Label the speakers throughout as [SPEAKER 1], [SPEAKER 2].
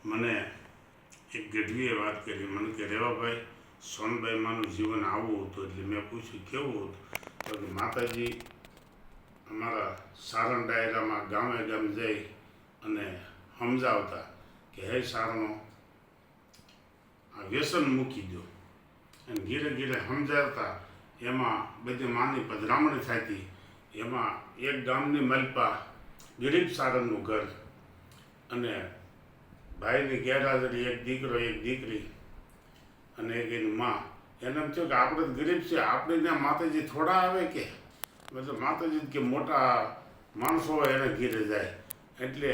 [SPEAKER 1] મને એક ગઢવીએ વાત કરી. મને કે રેવાભાઈ, સોનબાઈ માનું જીવન આવું હતું. એટલે મેં પૂછ્યું કેવું હતું? તો માતાજી અમારા સારણ ડાયરામાં ગામે ગામ જઈ અને સમજાવતા કે હે સારણો, આ વ્યસન મૂકી દો. અને ધીરે ધીરે સમજાવતા. એમાં બધી માની પધરામણી થતી. એમાં એક ગામની મલપા, ગરીબ સારણનું ઘર, અને ભાઈની ગેરહાજરી, એક દીકરો એક દીકરી અને એક એની માં. એને એમ થયું કે આપણે ગરીબ છે, આપણે ત્યાં માતાજી થોડા આવે કે મતલબ માતાજી કે મોટા માણસો હોય એને ઘીરે જાય. એટલે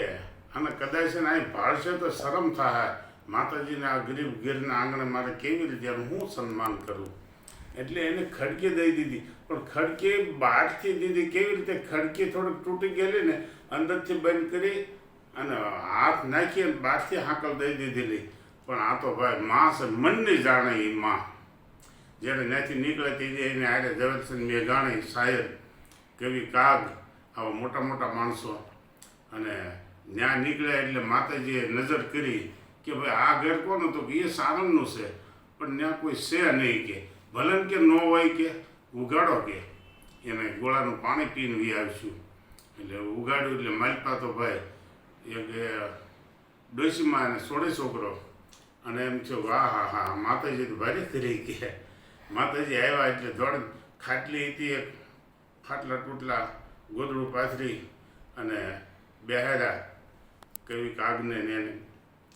[SPEAKER 1] આને કદાચ છે ને અહીં ભાળશે તો શરમ થાય. માતાજીને આ ગરીબ ઘેરના આંગણે મારે કેવી રીતે એનું હું સન્માન કરું? એટલે એને ખડકી દઈ દીધી. પણ ખડકી બહારથી દીધી. કેવી રીતે? ખડકી થોડીક તૂટી ગયેલી ને અંદરથી બંધ કરી અને હાથ નાખી અને બહારથી હાંકલ દઈ દીધેલી. પણ આ તો ભાઈ માં છે, મનની જાણે એ માં. જ્યારે ત્યાંથી નીકળે તે એને આરે ઝવેરચંદ મેઘાણી, શાયર, કવિ કાગ, આવા મોટા મોટા માણસો. અને ત્યાં નીકળ્યા એટલે માતાજીએ નજર કરી કે ભાઈ આ ઘર કોનું? તો એ સારણનું છે. પણ ત્યાં કોઈ છે નહીં કે ભલે કે ન હોય કે ઉગાડો કે એને ગોળાનું પાણી પીને વી આવીશું. એટલે ઉગાડ્યું. એટલે માલપા તો ભાઈ એક ડોશીમાં અને સોળે છોકરો. અને એમ થયું વાહ હા હા, માતાજી તો ભારે કરી કે માતાજી આવ્યા એટલે દોડ ખાટલી હતી, એક ખાટલા તૂટલા ગોદડું પાથરી અને બેહાર્યા કવિ કાગને ને એને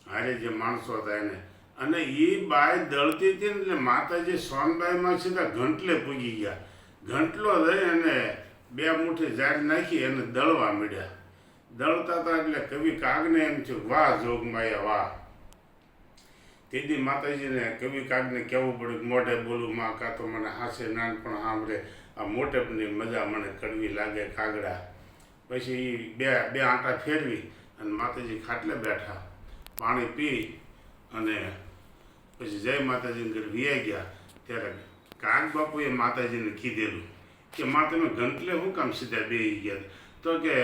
[SPEAKER 1] હારે જે માણસો હતા એને. અને એ બાય દળતી હતી ને એટલે માતાજી સોનબાઈમાં સીધા ઘંટલે પૂગી ગયા. ઘંટલો રહી અને બે મુઠ્ઠી ઝાડ નાખી અને દળવા મળ્યા. દળતા હતા એટલે કવિ કાગને એમ થયું વાહ જોગમાયા વાહ. તેથી માતાજીને કવિ કાગને કહેવું પડ્યું મોઢે બોલું માં, કાં તો મને હાસે નાનપણ સાંભળે, આ મોટેપની મજા મને કડવી લાગે કાગડા. પછી બે આંટા ફેરવી અને માતાજી ખાટલે બેઠા, પાણી પી અને પછી જય માતાજીને ઘર વિયા ગયા. ત્યારે કાગ બાપુએ માતાજીને કીધેલું કે માં તમે ઘંટલે શું કામ સીધા બેસી ગયા? તો કે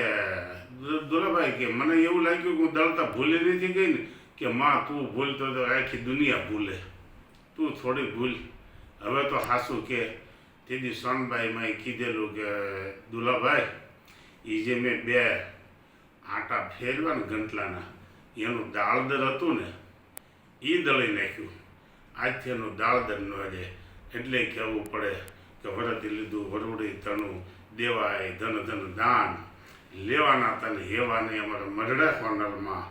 [SPEAKER 1] દુલાભાઈ કે મને એવું લાગ્યું કે હું દળતા ભૂલી નથી ગઈ ને કે માં તું ભૂલતો તો આખી દુનિયા ભૂલે, તું થોડી ભૂલ. હવે તો હાસું કે તેથી સોનબાઈમાં કીધેલું કે દુલાભાઈ, એ જે મેં બે આટા ફેરવા ને ઘંટલાના, એનું દાળદર હતું ને એ દળી નાખ્યું. આજથી એનું દાળદર ન રહે. એટલે કહેવું પડે કે વરતી લીધું વરવડી તણું, દેવાય ધન ધન દાન, લેવાના તને હેવાને અમારા મરડા કોર્નરમાં.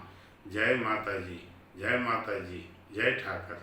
[SPEAKER 1] જય માતાજી, જય માતાજી, જય ઠાકર.